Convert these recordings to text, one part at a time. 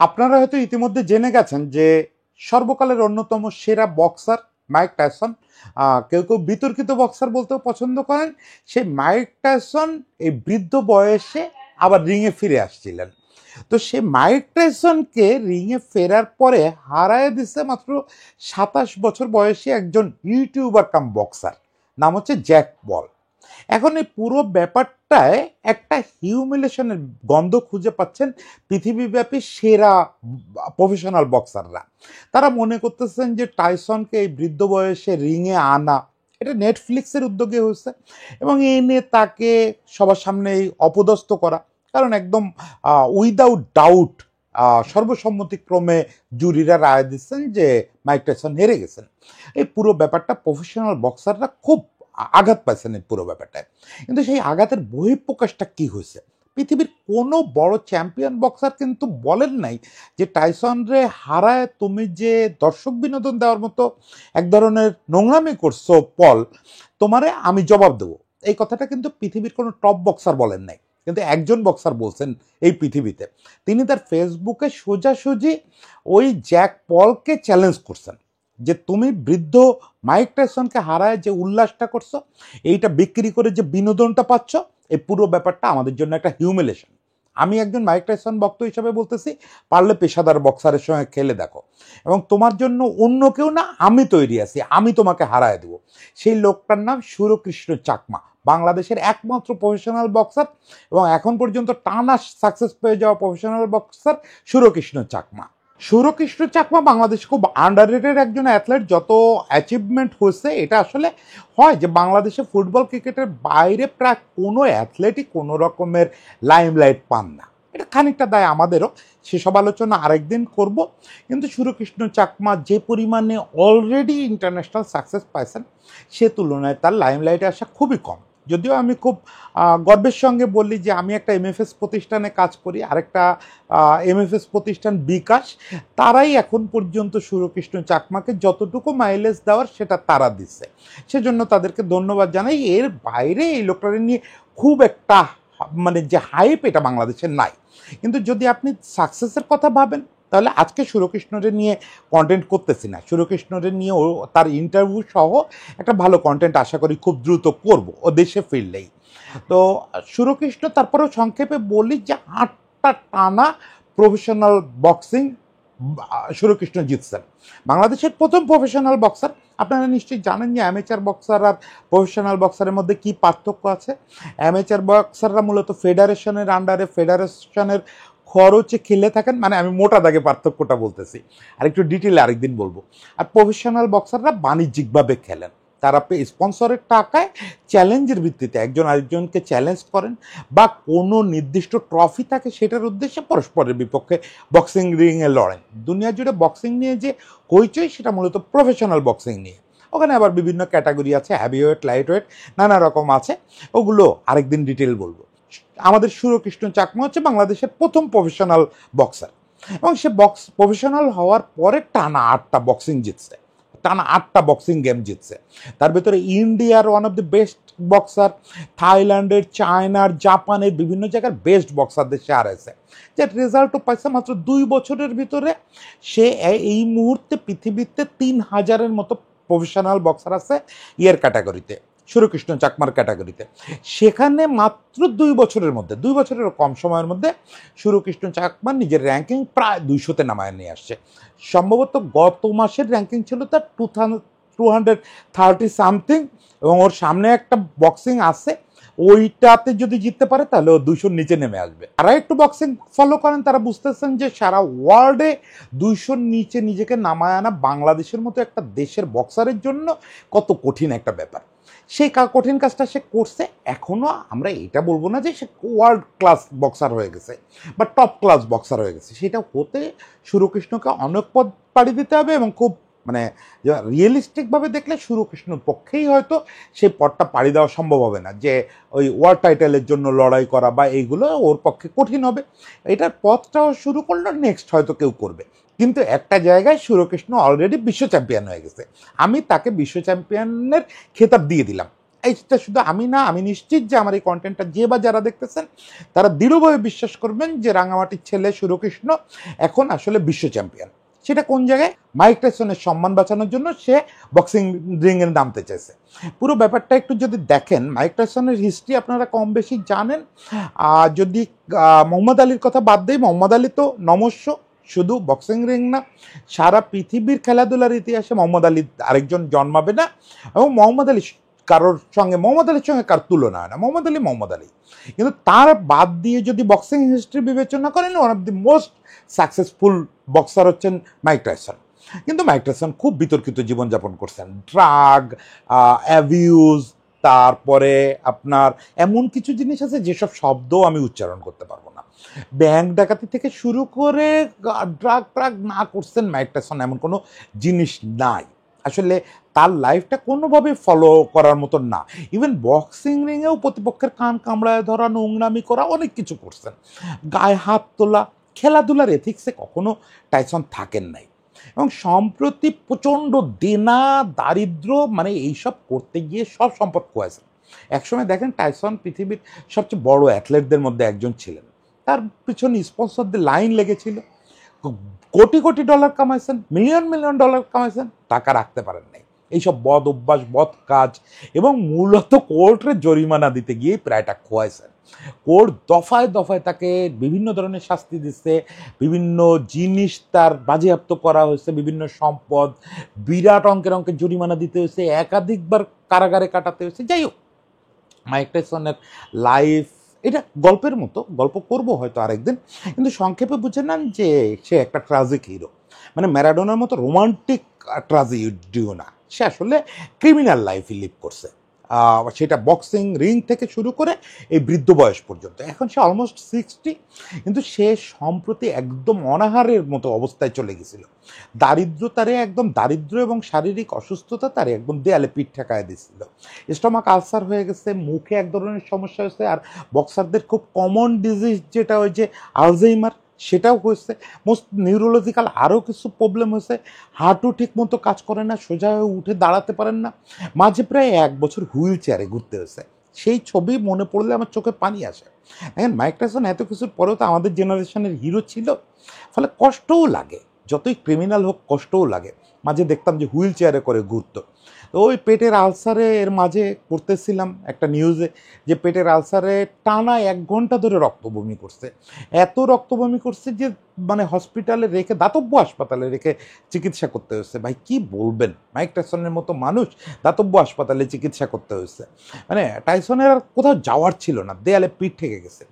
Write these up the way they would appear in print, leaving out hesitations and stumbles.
আপনারা হয়তো ইতিমধ্যে জেনে গেছেন যে সর্বকালের অন্যতম সেরা বক্সার মাইক টাইসন, কেউ কেউ বিতর্কিত বক্সার বলতেও পছন্দ করেন। সেই মাইক টাইসন এই বৃদ্ধ বয়সে আবার রিংয়ে ফিরে আসছিলেন। তো সে মাইক টাইসনকে রিংয়ে ফেরার পরে হারায় দিচ্ছে মাত্র 27 বছর বয়সী একজন ইউটিউবার কাম বক্সার, নাম হচ্ছে জ্যাক পল। এখন এই পুরো ব্যাপারটায় একটা হিউমিলেশনের গন্ধ খুঁজে পাচ্ছেন পৃথিবীব্যাপী সেরা প্রফেশনাল বক্সাররা। তারা মনে করতেছেন যে টাইসনকে এই বৃদ্ধ বয়সে রিংয়ে আনা এটা নেটফ্লিক্সের উদ্যোগে হয়েছে এবং এনে তাকে সবার সামনে অপদস্থ করা, কারণ একদম উইদাউট ডাউট সর্বসম্মতিক্রমে জুরিরা রায় দিচ্ছেন যে মাইক টাইসন হেরে গেছেন। এই পুরো ব্যাপারটা প্রফেশনাল বক্সাররা খুব আঘাত পাইছেন এই পুরো ব্যাপারটায়। কিন্তু সেই আঘাতের বহিঃপ্রকাশটা কি হয়েছে? পৃথিবীর কোনো বড় চ্যাম্পিয়ন বক্সার কিন্তু বলেন নাই যে টাইসন রে হারায় তুমি যে দর্শক বিনোদন দেওয়ার মতো এক ধরনের নোংরামি করছো পল, তোমারে আমি জবাব দেবো। এই কথাটা কিন্তু পৃথিবীর কোনো টপ বক্সার বলেন নাই, কিন্তু একজন বক্সার বলছেন এই পৃথিবীতে। তিনি তার ফেসবুকে সোজাসুজি ওই জ্যাক পলকে চ্যালেঞ্জ করছেন যে তুমি বৃদ্ধ মাইক টাইসনকে হারায় যে উল্লাসটা করছো, এইটা বিক্রি করে যে বিনোদনটা পাচ্ছ, এই পুরো ব্যাপারটা আমাদের জন্য একটা হিউমিলেশন। আমি একজন মাইক টাইসন ভক্ত হিসাবে বলতেছি, পারলে পেশাদার বক্সারের সঙ্গে খেলে দেখো, এবং তোমার জন্য অন্য কেউ না, আমি তৈরি আছি, আমি তোমাকে হারায় দেবো। সেই লোকটার নাম সুরকৃষ্ণ চাকমা, বাংলাদেশের একমাত্র প্রফেশনাল বক্সার এবং এখন পর্যন্ত টানা সাকসেস পেয়ে যাওয়া প্রফেশনাল বক্সার সুরকৃষ্ণ চাকমা। সুরকৃষ্ণ চাকমা বাংলাদেশ খুব আন্ডাররেটেড একজন অ্যাথলেট। যত অ্যাচিভমেন্ট হয়েছে এটা আসলে হয় যে বাংলাদেশে ফুটবল ক্রিকেটের বাইরে প্রায় কোনো অ্যাথলেটই কোনো রকমের লাইমলাইট পান না। এটা খানিকটা দায় আমাদেরও, সেসব আলোচনা আরেকদিন করব। কিন্তু সুরকৃষ্ণ চাকমা যে পরিমাণে অলরেডি ইন্টারন্যাশনাল সাকসেস পাইছেন সে তুলনায় তার লাইমলাইটে আসা খুবই কম। যদিও আমি খুব গর্বের সঙ্গে বলি যে আমি একটা এমএফএস প্রতিষ্ঠানে কাজ করি, আরেকটা এমএফএস প্রতিষ্ঠান বিকাশ, তারাই এখন পর্যন্ত সুরকৃষ্ণ চাকমাকে যতটুকু মাইলেজ দেওয়ার সেটা তারা দিচ্ছে, সেজন্য তাদেরকে ধন্যবাদ জানাই। এর বাইরে এই লোকটাকে নিয়ে খুব একটা মানে যে হাইপ এটা বাংলাদেশের নাই। কিন্তু যদি আপনি সাকসেসের কথা ভাবেন তাহলে আজকে সুরকৃষ্ণরে নিয়ে কন্টেন্ট করতেছি না, সুরকৃষ্ণরে নিয়ে ও তার ইন্টারভিউ সহ একটা ভালো কন্টেন্ট আশা করি খুব দ্রুত করব ও দেশে ফিরলেই। তো সুরকৃষ্ণ তারপরেও সংক্ষেপে বলি যে 8টা টানা প্রফেশনাল বক্সিং সুরকৃষ্ণ জিতছেন, বাংলাদেশের প্রথম প্রফেশনাল বক্সার। আপনারা নিশ্চয়ই জানেন যে অ্যামেচার বক্সার আর প্রফেশনাল বক্সারের মধ্যে কি পার্থক্য আছে। অ্যামেচার বক্সাররা মূলত ফেডারেশনের আন্ডারে ফেডারেশনের খরচে খেলে থাকেন, মানে আমি মোটা দাগে পার্থক্যটা বলতেছি, আর একটু ডিটেলে আরেকদিন বলবো। আর প্রফেশনাল বক্সাররা বাণিজ্যিকভাবে খেলেন, তারা স্পন্সরের টাকায় চ্যালেঞ্জের ভিত্তিতে একজন আরেকজনকে চ্যালেঞ্জ করেন বা কোনো নির্দিষ্ট ট্রফি থাকে সেটার উদ্দেশ্যে পরস্পরের বিপক্ষে বক্সিং রিংয়ে লড়েন। দুনিয়া জুড়ে বক্সিং নিয়ে যে হইচই সেটা মূলত প্রফেশনাল বক্সিং নিয়ে। ওখানে আবার বিভিন্ন ক্যাটাগরি আছে, হ্যাভিওয়েট, লাইট ওয়েট, নানা রকম আছে, ওগুলো আরেকদিন ডিটেল বলবো। আমাদের সুরকৃষ্ণ চাকমা হচ্ছে বাংলাদেশের প্রথম প্রফেশনাল বক্সার এবং সে প্রফেশনাল হওয়ার পরে টানা 8টা বক্সিং জিতছে, টানা 8টা বক্সিং গেম জিতছে। তার ভেতরে ইন্ডিয়ার one of the best boxer, থাইল্যান্ডের, চায়নার, জাপানের বিভিন্ন জায়গার বেস্ট বক্সারদের সে হারাইছে, যে রেজাল্টও পাইছে মাত্র 2 বছরের ভিতরে। সে এই মুহূর্তে পৃথিবীতে 3000-এর মতো প্রফেশনাল বক্সার আছে ইয়ের ক্যাটাগরিতে, সুরকৃষ্ণ চাকমার ক্যাটাগরিতে। সেখানে মাত্র 2 বছরের মধ্যে, 2 বছরেরও কম সময়ের মধ্যে সুরকৃষ্ণ চাকমা নিজের র্যাঙ্কিং প্রায় 200-তে নামায় নিয়ে আসছে। সম্ভবত গত মাসের র্যাঙ্কিং ছিল তার 230 সামথিং, এবং ওর সামনে একটা বক্সিং আছে, ওইটাতে যদি জিততে পারে তাহলে ও 200-র নিচে নেমে আসবে। তারা একটু বক্সিং ফলো করেন, তারা বুঝতেছেন যে সারা ওয়ার্ল্ডে 200-র নিচে নিজেকে নামায় আনা বাংলাদেশের মতো একটা দেশের বক্সারের জন্য কত কঠিন একটা ব্যাপার। সেই কঠিন কাজটা সে করছে। এখনও আমরা এটা বলবো না যে সে ওয়ার্ল্ড ক্লাস বক্সার হয়ে গেছে বা টপ ক্লাস বক্সার হয়ে গেছে, সেটা হতে সুরকৃষ্ণকে অনেক পথ পাড়ি দিতে হবে এবং খুব মানে রিয়েলিস্টিকভাবে দেখলে সুরকৃষ্ণর পক্ষেই হয়তো সেই পথটা পাড়ি দেওয়া সম্ভব হবে না, যে ওই ওয়ার্ল্ড টাইটেলের জন্য লড়াই করা বা এইগুলো ওর পক্ষে কঠিন হবে। এটার পথটাও শুরু করলো, নেক্সট হয়তো কেউ করবে। কিন্তু একটা জায়গায় সুরকৃষ্ণ অলরেডি বিশ্ব চ্যাম্পিয়ন হয়ে গেছে, আমি তাকে বিশ্ব চ্যাম্পিয়নের খেতাব দিয়ে দিলাম। এইটা শুধু আমি না, আমি নিশ্চিত যে আমার এই কন্টেন্টটা যে বা যারা দেখতেছেন তারা দৃঢ়ভাবে বিশ্বাস করবেন যে রাঙামাটির ছেলে সুরকৃষ্ণ এখন আসলে বিশ্ব চ্যাম্পিয়ন। সেটা কোন জায়গায়? মাইক টাইসনের সম্মান বাঁচানোর জন্য সে বক্সিং রিংয়ে নামতে চাইছে। পুরো ব্যাপারটা একটু যদি দেখেন, মাইক টাইসনের হিস্ট্রি আপনারা কম বেশি জানেন। যদি মোহাম্মদ আলীর কথা বাদ দেই, মোহাম্মদ আলী তো নমস্য, শুধু বক্সিং রিং না, সারা পৃথিবীর খেলাধুলার ইতিহাসে মোহাম্মদ আলী আরেকজন জন্মাবে না। এবং মোহাম্মদ আলী মোহাম্মদ আলীর সঙ্গে কার তুলনা হয় না, মোহাম্মদ আলী মোহাম্মদ আলী। কিন্তু তার বাদ দিয়ে যদি বক্সিং হিস্ট্রি বিবেচনা করেন, one of the most successful boxer হচ্ছেন মাইক টাইসন। কিন্তু মাইক টাইসন খুব বিতর্কিত জীবনযাপন করছেন, ড্রাগ অ্যাবিউজ, তারপরে আপনার এমন কিছু জিনিস আছে যেসব শব্দও আমি উচ্চারণ করতে পারবো না। ব্যাংক ডাকাতি থেকে শুরু করে ড্রাগ ট্রাগ না করছেন মাইক টাইসন এমন কোনো জিনিস নাই। আসলে তার লাইফটা কোনোভাবে ফলো করার মতন না। ইভেন বক্সিং রিংয়েও প্রতিপক্ষের কান কামড়ায় ধরা, নোংরামি করা, অনেক কিছু করছেন, গায়ে হাত তোলা। খেলাধুলার এথিক্সে কখনো টাইসন থাকেন নাই। এবং সম্প্রতি প্রচণ্ড দেনা দারিদ্র, মানে এইসব করতে গিয়ে সব সম্পদ খোয়াছেন। একসময় দেখেন টাইসন পৃথিবীর সবচেয়ে বড় অ্যাথলেটদের মধ্যে একজন ছিলেন। তার পিছনে স্পন্সরদের লাইন লেগেছিল, crore crore dollar কামাইছেন, million million dollar কামাইছেন, টাকা রাখতে পারেন নাই। এইসব বদ অভ্যাস, বদ কাজ, এবং মূলত কোর্টের জরিমানা দিতে গিয়ে প্রায়টা খোয়াইছেন। কোর্ট দফায় দফায় তাকে বিভিন্ন ধরনের শাস্তি দিচ্ছে, বিভিন্ন জিনিস তার বাজেয়াপ্ত করা হয়েছে, বিভিন্ন সম্পদ, বিরাট অঙ্কের অঙ্কের জরিমানা দিতে হয়েছে, একাধিকবার কারাগারে কাটাতে হয়েছে। যাই হোক, মাইক টাইসনের লাইফ এটা গল্পের মতো, গল্প করবো হয়তো আরেকদিন, কিন্তু সংক্ষেপে বুঝে নেন যে সে একটা ট্রাজিক হিরো। মানে ম্যারাডোনার মতো রোমান্টিক ট্রাজেডিও না, সে আসলে ক্রিমিনাল লাইফই লিভ করছে। সেটা বক্সিং রিং থেকে শুরু করে এই বৃদ্ধ বয়স পর্যন্ত। এখন সে অলমোস্ট 60, কিন্তু সে সম্প্রতি একদম অনাহারের মতো অবস্থায় চলে গেছিল। দারিদ্র এবং শারীরিক অসুস্থতা তারে একদম দেয়ালে পিঠ ঠেকায় দিচ্ছিল। স্টমাক আলসার হয়ে গেছে, মুখে এক ধরনের সমস্যা হয়েছে, আর বক্সারদের খুব কমন ডিজিজ যেটা ওই যে আলজাইমার, সেটাও হয়েছে। মোস্ট নিউরোলজিক্যাল আরও কিছু প্রবলেম হয়েছে। হাঁটু ঠিক মতো কাজ করে না, সোজা হয়ে উঠে দাঁড়াতে পারেন না, মাঝে প্রায় 1 বছর হুইল চেয়ারে ঘুরতে হয়েছে। সেই ছবি মনে পড়লে আমার চোখে পানি আসে। এখন মাইক টাইসন এত কিছুর পরেও তো আমাদের জেনারেশনের হিরো ছিল, ফলে কষ্টও লাগে, যতই ক্রিমিনাল হোক কষ্টও লাগে। মাঝে দেখতাম যে হুইল চেয়ারে করে ঘুরতো। তো ওই পেটের আলসারে এর মাঝে করতেছিলাম একটা নিউজে যে পেটের আলসারে টানা 1 ঘন্টা ধরে রক্তবমি করছে। এত রক্তবমি করছে যে মানে হসপিটালে রেখে, দাতব্য হাসপাতালে রেখে চিকিৎসা করতে হয়েছে। ভাই কি বলবেন, মাইক টাইসনের মতো মানুষ দাতব্য হাসপাতালে চিকিৎসা করতে হয়েছে। মানে টাইসনের আর কোথাও যাওয়ার ছিল না, দেয়ালে পিঠ ঠেকে গেছে।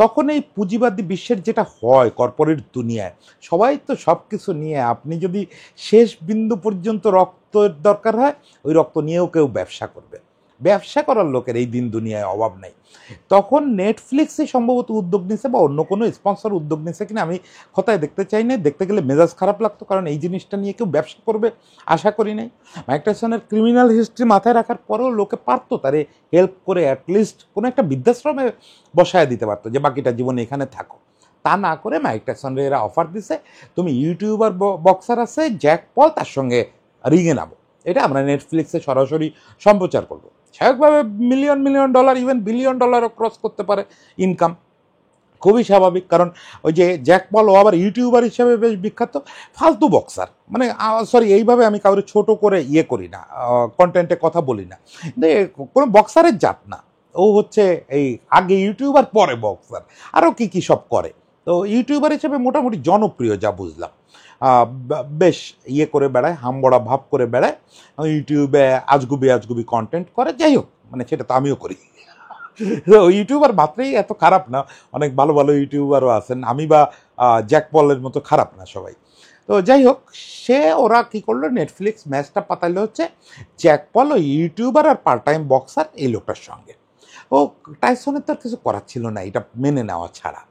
তখন এই পুঁজিবাদী বিশ্বের যেটা হয় কর্পোরেট দুনিয়ায়, সবাই তো সব কিছু নিয়ে, আপনি যদি শেষ বিন্দু পর্যন্ত রক্তের দরকার হয়, ওই রক্ত নিয়েও কেউ ব্যবসা করবে। ব্যবসা করার লোকের এই দিন দুনিয়ায় অভাব নেই। তখন নেটফ্লিক্সে সম্ভবত উদ্যোগ নিছে, বা অন্য কোনো স্পন্সর উদ্যোগ নিছে কিনা আমি কথায় দেখতে চাই না, দেখতে গেলে মেজাজ খারাপ লাগতো, কারণ এই জিনিসটা নিয়ে কেউ ব্যবসা করবে আশা করি নাই। মাইক টাইসনের ক্রিমিনাল হিস্ট্রি মাথায় রাখার পরেও লোকে পারতো তারে হেল্প করে অ্যাটলিস্ট কোনো একটা বৃদ্ধাশ্রমে বসায় দিতে পারতো, যে বাকিটা জীবন এখানে থাকো। তা না করে মাইক টাইসনরে এরা অফার দিছে, তুমি ইউটিউবার বক্সার আছে জ্যাক পল, তার সঙ্গে রিংয়ে নামো, এটা আমরা নেটফ্লিক্সে সরাসরি সম্প্রচার করবো। স্বাভাবিকভাবে million million dollar, even billion ডলারও ক্রস করতে পারে ইনকাম, খুবই স্বাভাবিক। কারণ ওই যে জ্যাক পল, ও আবার ইউটিউবার হিসেবে বেশ বিখ্যাত। ফালতু বক্সার, মানে সরি, এইভাবে আমি কাউরে ছোট করে করি না, কন্টেন্টে কথা বলি না, কিন্তু কোনো বক্সারের জাত না। ও হচ্ছে এই আগে ইউটিউবার পরে বক্সার, আরও কি কি সব করে। তো ইউটিউবার হিসেবে মোটামুটি জনপ্রিয় যা বুঝলাম। বেশ করে বেড়ায়, হামবড়া ভাব করে বেড়ায়, ইউটিউবে আজগুবি আজগুবি কন্টেন্ট করে। যাই হোক, মানে সেটা তো আমিও করি। তো ইউটিউবার মাত্রই এত খারাপ না, অনেক ভালো ভালো ইউটিউবারও আছেন, আমি বা জ্যাক পলের মতো খারাপ না সবাই। তো যাই হোক, ওরা কি করলো, নেটফ্লিক্স ম্যাচটা পাতাইলো হচ্ছে জ্যাক পল ও ইউটিউবার আর পার্ট টাইম বক্সার এই লোকটার সঙ্গে। ও টাইসনের তো আর কিছু করার ছিল না এটা মেনে নেওয়া ছাড়া।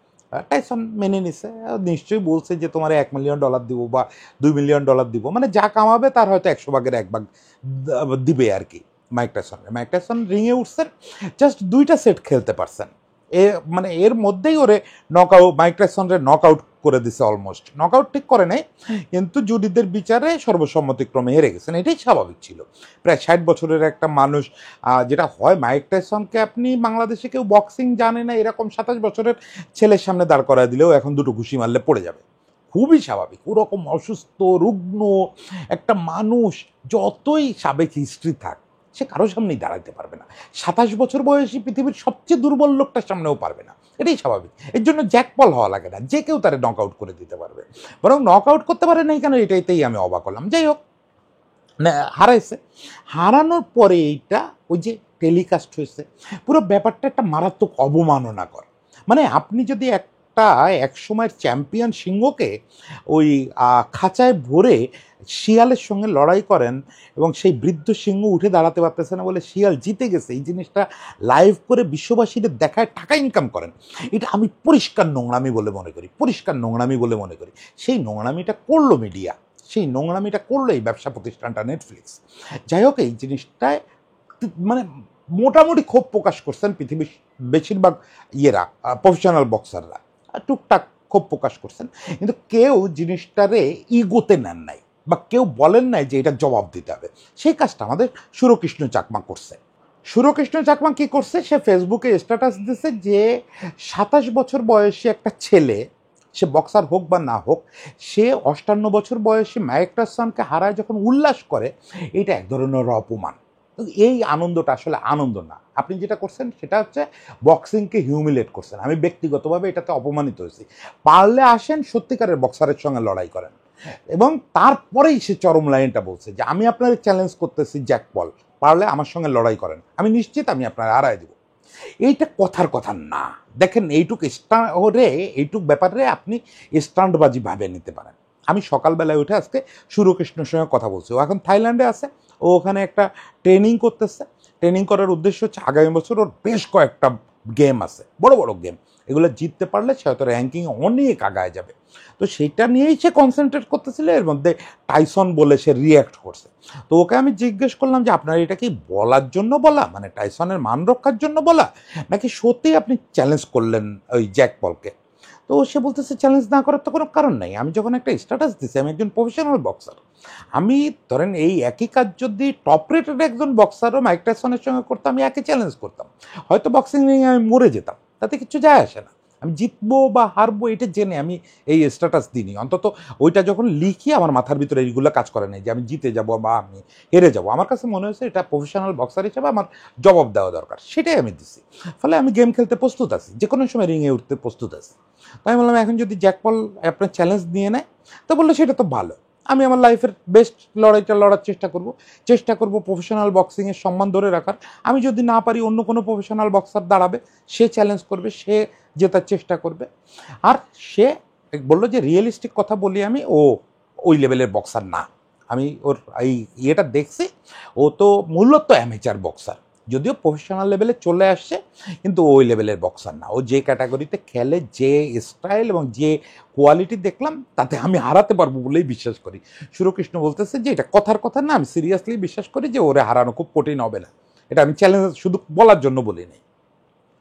টাইসন মেনে নিছে, নিশ্চয়ই বলছে যে তোমার $1 মিলিয়ন দিব বা $2 মিলিয়ন দিব, মানে যা কামাবে তার হয়তো 100 ভাগের 1 ভাগ দিবে আর কি। মাইক টাইসন রিংয়ে উঠছেন, জাস্ট 2টা সেট খেলতে পারছেন। মানে এর মধ্যেই ওরে মাইক টাইসনরে নক আউট করে দিছে, অলমোস্ট নক আউট ঠিক করে নাই, কিন্তু জুরিদের বিচারে সর্বসম্মতিক্রমে হেরে গেছেন। এটাই স্বাভাবিক ছিল। প্রায় 60 বছরের একটা মানুষ, যেটা হয় মাইক টাইসনকে আপনি বাংলাদেশে কেউ বক্সিং জানে না এরকম 27 বছরের ছেলের সামনে দাঁড় করায় দিলেও এখন দুটো ঘুষি মারলে পড়ে যাবে, খুবই স্বাভাবিক। ওরকম অসুস্থ রুগ্ন একটা মানুষ যতই সাবেক হিস্ট্রি থাক, সে কারোর সামনেই দাঁড়াতে পারবে না। 27 বছর বয়সী পৃথিবীর সবচেয়ে দুর্বল লোকটার সামনেও পারবে না, এটাই স্বাভাবিক। এর জন্য জ্যাকপল হওয়া লাগে না, যে কেউ তারে নক আউট করে দিতে পারবে। বরং নক আউট করতে পারে নাই কেন, এটাইতেই আমি অবাক হলাম। যাই হোক, হারাইছে। হারানোর পরে এইটা ওই যে টেলিকাস্ট হয়েছে, পুরো ব্যাপারটা একটা মারাত্মক অবমাননাকর। মানে আপনি যদি একটা এক সময়ের চ্যাম্পিয়ন সিংহকে ওই খাঁচায় ভরে শিয়ালের সঙ্গে লড়াই করেন এবং সেই বৃদ্ধ সিংহ উঠে দাঁড়াতে পারতেছে না বলে শিয়াল জিতে গেছে, এই জিনিসটা লাইভ করে বিশ্ববাসীদের দেখায় টাকা ইনকাম করেন, এটা আমি পরিষ্কার নোংরামি বলে মনে করি, পরিষ্কার নোংরামি বলে মনে করি। সেই নোংরামিটা করলো মিডিয়া, সেই নোংরামিটা করলো এই ব্যবসা প্রতিষ্ঠানটা নেটফ্লিক্স। যাই হোক, এই জিনিসটায় মানে মোটামুটি ক্ষোভ প্রকাশ করছেন পৃথিবীর বেশিরভাগ প্রফেশনাল বক্সাররা, টুকটাক ক্ষোভ প্রকাশ করছেন, কিন্তু কেউ জিনিসটারে ইগোতে নেন নাই বা কেউ বলেন নাই যে এটা জবাব দিতে হবে। সেই কাজটা আমাদের সুরকৃষ্ণ চাকমা করছে। সুরকৃষ্ণ চাকমা কি করছে, সে ফেসবুকে স্ট্যাটাস দিছে যে 27 বছর বয়সী একটা ছেলে, সে বক্সার হোক বা না হোক, সে 58 বছর বয়সী মাইক টাইসনকে হারায় যখন উল্লাস করে, এটা এক ধরনের অপমান। এই আনন্দটা আসলে আনন্দ না। আপনি যেটা করছেন সেটা হচ্ছে বক্সিংকে হিউমিলেট করছেন। আমি ব্যক্তিগতভাবে এটাতে অপমানিত হয়েছি। পারলে আসেন সত্যিকারের বক্সারের সঙ্গে লড়াই করেন। এবং তারপরেই সে চরম লাইনটা বলছে যে আমি আপনার চ্যালেঞ্জ করতেছি জ্যাকপল, পারলে আমার সঙ্গে লড়াই করেন, আমি নিশ্চিত আমি আপনার হারায় দেব। এইটা কথার কথা না। দেখেন, এইটুক ব্যাপারে আপনি স্টান্টবাজি ভাবে নিতে পারেন। আমি সকালবেলায় উঠে আজকে সুরকৃষ্ণের সঙ্গে কথা বলছি, ও এখন থাইল্যান্ডে আছে, ও ওখানে একটা ট্রেনিং করতেছে। ট্রেনিং করার উদ্দেশ্য হচ্ছে আগামী বছর ওর বেশ কয়েকটা গেম আছে, বড় বড় গেম, এগুলো জিততে পারলে সে হয়তো র্যাঙ্কিংয়ে অনেক আগায় যাবে। তো সেইটা নিয়েই সে কনসেন্ট্রেট করতেছিল, এর মধ্যে টাইসন বলে সে রিয়্যাক্ট করছে। তো ওকে আমি জিজ্ঞেস করলাম যে আপনার এটা কি বলার জন্য বলা, মানে টাইসনের মান রক্ষার জন্য বলা, নাকি সত্যি আপনি চ্যালেঞ্জ করলেন ওই জ্যাক পলকে? তো সে বলতেছে চ্যালেঞ্জ না করার তো কোনো কারণ নাই, আমি যখন একটা স্ট্যাটাস দিচ্ছি, আমি একজন প্রফেশনাল বক্সার, আমি ধরেন এই একই কাজ যদি টপ রেটেড একজন বক্সারও মাইক টাইসনের সঙ্গে করতাম, আমি একই চ্যালেঞ্জ করতাম, হয়তো বক্সিং নিয়ে আমি মরে যেতাম, তাতে কিছু যায় আসে না। আমি জিতবো বা হারবো এটা জেনে আমি এই স্ট্যাটাস দিইনি। অন্তত ওইটা যখন লিখি আমার মাথার ভিতরে এইগুলো কাজ করে নাই যে আমি জিতে যাব বা আমি হেরে যাব। আমার কাছে মনে হয়েছে এটা প্রফেশনাল বক্সার হিসেবে আমার জবাব দেওয়া দরকার, সেটাই আমি দিছি। ফলে আমি গেম খেলতে প্রস্তুত আছি, যে কোনো সময় রিংয়ে উঠতে প্রস্তুত আছি। তো আমি বললাম এখন যদি জ্যাকপল আপনার চ্যালেঞ্জ নিয়ে নেয়, তো বললো সেটা তো ভালো, আমি আমার লাইফের বেস্ট লড়াইটা লড়ার চেষ্টা করব প্রফেশনাল বক্সিংয়ের সম্মান ধরে রাখার। আমি যদি না পারি, অন্য কোনো প্রফেশনাল বক্সার দাঁড়াবে, সে চ্যালেঞ্জ করবে, সে জেতার চেষ্টা করবে। আর সে বললো যে রিয়েলিস্টিক কথা বলি আমি, ও ওই লেভেলের বক্সার না। আমি ওর এই ইয়েটা দেখছি, ও তো মূলত অ্যামেচার বক্সার, যদিও প্রফেশনাল লেভেলে চলে আসছে, কিন্তু ওই লেভেলের বক্সার না। ও যে ক্যাটাগরিতে খেলে, যে স্টাইল এবং যে কোয়ালিটি দেখলাম, তাতে আমি হারাতে পারবো বলেই বিশ্বাস করি। সুরকৃষ্ণ বলতেছে যে এটা কথার কথা না, আমি সিরিয়াসলি বিশ্বাস করি যে ওরে হারানো খুব কঠিন হবে না। এটা আমি চ্যালেঞ্জ শুধু বলার জন্য বলি নাই।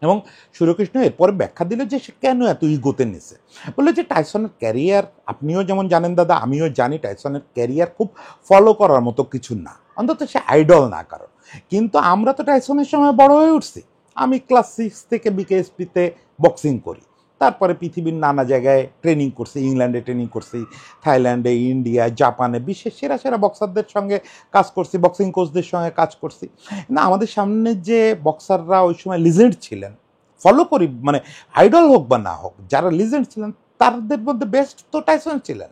এবং সুরকৃষ্ণ এরপরে ব্যাখ্যা দিল যে সে কেন এত ইগোতে নিছে। বললো যে টাইসনের ক্যারিয়ার, আপনিও যেমন জানেন দাদা, আমিও জানি টাইসনের ক্যারিয়ার খুব ফলো করার মতো কিছু না, অন্তত সে আইডল না কারণ। কিন্তু আমরা তো টাইসনের সময় বড় হয়ে উঠছি। আমি ক্লাস 6 থেকে বিকেএসপিতে বক্সিং করি, তারপরে পৃথিবীর নানা জায়গায় ট্রেনিং করছি, ইংল্যান্ডে ট্রেনিং করছি, থাইল্যান্ডে, ইন্ডিয়া, জাপানে, বিশ্বের সেরা সেরা বক্সারদের সঙ্গে কাজ করছি, বক্সিং কোচদের সঙ্গে কাজ করছি। না, আমাদের সামনে যে বক্সাররা ওই সময় লিজেন্ড ছিলেন, ফলো করি, মানে আইডল হোক বা না হোক, যারা লিজেন্ড ছিলেন তাদের মধ্যে বেস্ট তো টাইসন ছিলেন।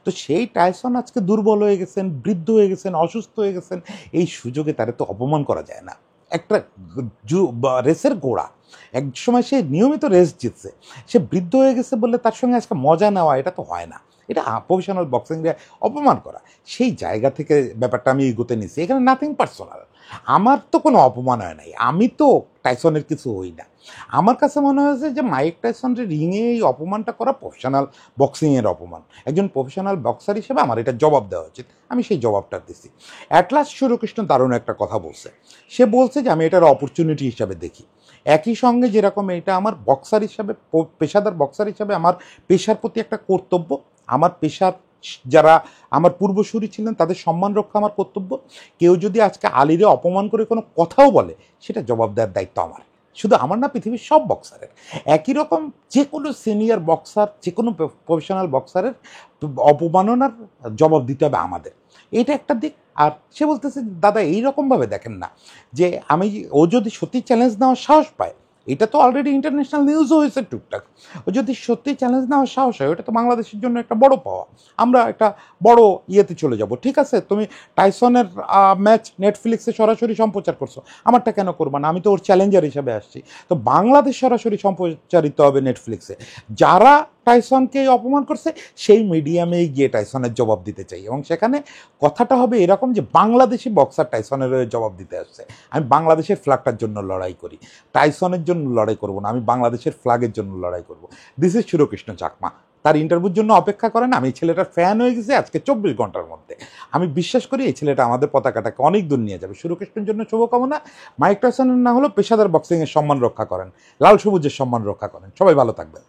তো সেই টাইসন আজকে দুর্বল হয়ে গেছেন, বৃদ্ধ হয়ে গেছেন, অসুস্থ হয়ে গেছেন, এই সুযোগে তারা তো অপমান করা যায় না। একটা রেসের ঘোড়া, এক সময় সে নিয়মিত রেস জিতছে, সে বৃদ্ধ হয়ে গেছে বলে তার সঙ্গে আজকে মজা নেওয়া, এটা তো হয় না, এটা প্রফেশনাল বক্সিংয়ে অপমান করা। সেই জায়গা থেকে ব্যাপারটা আমি এগোতে নিচ্ছি, এখানে নাথিং পার্সোনাল। আমার তো কোনো অপমান হয় নাই, আমি তো টাইসনের কিছু হই না। আমার কাছে মনে হয়েছে যে মাইক টাইসনের রিংয়ে এই অপমানটা করা প্রফেশনাল বক্সিংয়ের অপমান। একজন প্রফেশনাল বক্সার হিসেবে আমার এটা জবাব দেওয়া উচিত, আমি সেই জবাবটা দিছি। অ্যাট লাস্ট সুরকৃষ্ণ দারুণ একটা কথা বলছে, সে বলছে যে আমি এটার অপরচুনিটি হিসাবে দেখি। একই সঙ্গে যেরকম এটা আমার বক্সার হিসাবে, পেশাদার বক্সার হিসাবে আমার পেশার প্রতি একটা কর্তব্য, আমার পেশার যারা আমার পূর্বসূরি ছিলেন তাদের সম্মান রক্ষা আমার কর্তব্য। কেউ যদি আজকে আলীরে অপমান করে কোনো কথাও বলে, সেটা জবাব দেওয়ার দায়িত্ব আমার, শুধু আমার না, পৃথিবীর সব বক্সারের। একই রকম যে কোনো সিনিয়র বক্সার, যে কোনো প্রফেশনাল বক্সারের অপমাননার জবাব দিতে হবে আমাদের। এটা একটা দিক। আর সে বলতেছে, দাদা এইরকমভাবে দেখেন না, যে আমি, ও যদি সত্যি চ্যালেঞ্জ নেওয়ার সাহস পায়, এটা তো অলরেডি ইন্টারন্যাশনাল নিউজও হয়েছে টুকটাক, ও যদি সত্যি চ্যালেঞ্জ নেওয়ার সাহস হয়, ওটা তো বাংলাদেশের জন্য একটা বড় পাওয়া। আমরা একটা বড় ইয়েতে চলে যাব। ঠিক আছে, তুমি টাইসনের ম্যাচ নেটফ্লিক্সে সরাসরি সম্প্রচার করছো, আমারটা কেন করবা না? আমি তো ওর চ্যালেঞ্জার হিসাবে আসছি। তো বাংলাদেশ সরাসরি সম্প্রচারিত হবে নেটফ্লিক্সে। যারা টাইসনকে অপমান করছে, সেই মিডিয়ামেই গিয়ে টাইসনের জবাব দিতে চাই, এবং সেখানে কথাটা হবে এরকম যে বাংলাদেশি বক্সার টাইসনের জবাব দিতে আসছে। আমি বাংলাদেশের ফ্ল্যাগটার জন্য লড়াই করি, টাইসনের জন্য লড়াই করব না, আমি বাংলাদেশের ফ্ল্যাগের জন্য লড়াই করব। This is Surakrishna Chakma. তার ইন্টারভিউর জন্য অপেক্ষা করেন। আমি এই ছেলেটার ফ্যান হয়ে গেছি আজকে 24 ঘন্টার মধ্যে। আমি বিশ্বাস করি এই ছেলেটা আমাদের পতাকাটাকে অনেক দূর নিয়ে যাবে। সুরকৃষ্ণের জন্য শুভকামনা। মাইক টাইসনের না হলেও পেশাদার বক্সিংয়ের সম্মান রক্ষা করেন, লাল সবুজের সম্মান রক্ষা করেন। সবাই ভালো থাকবেন।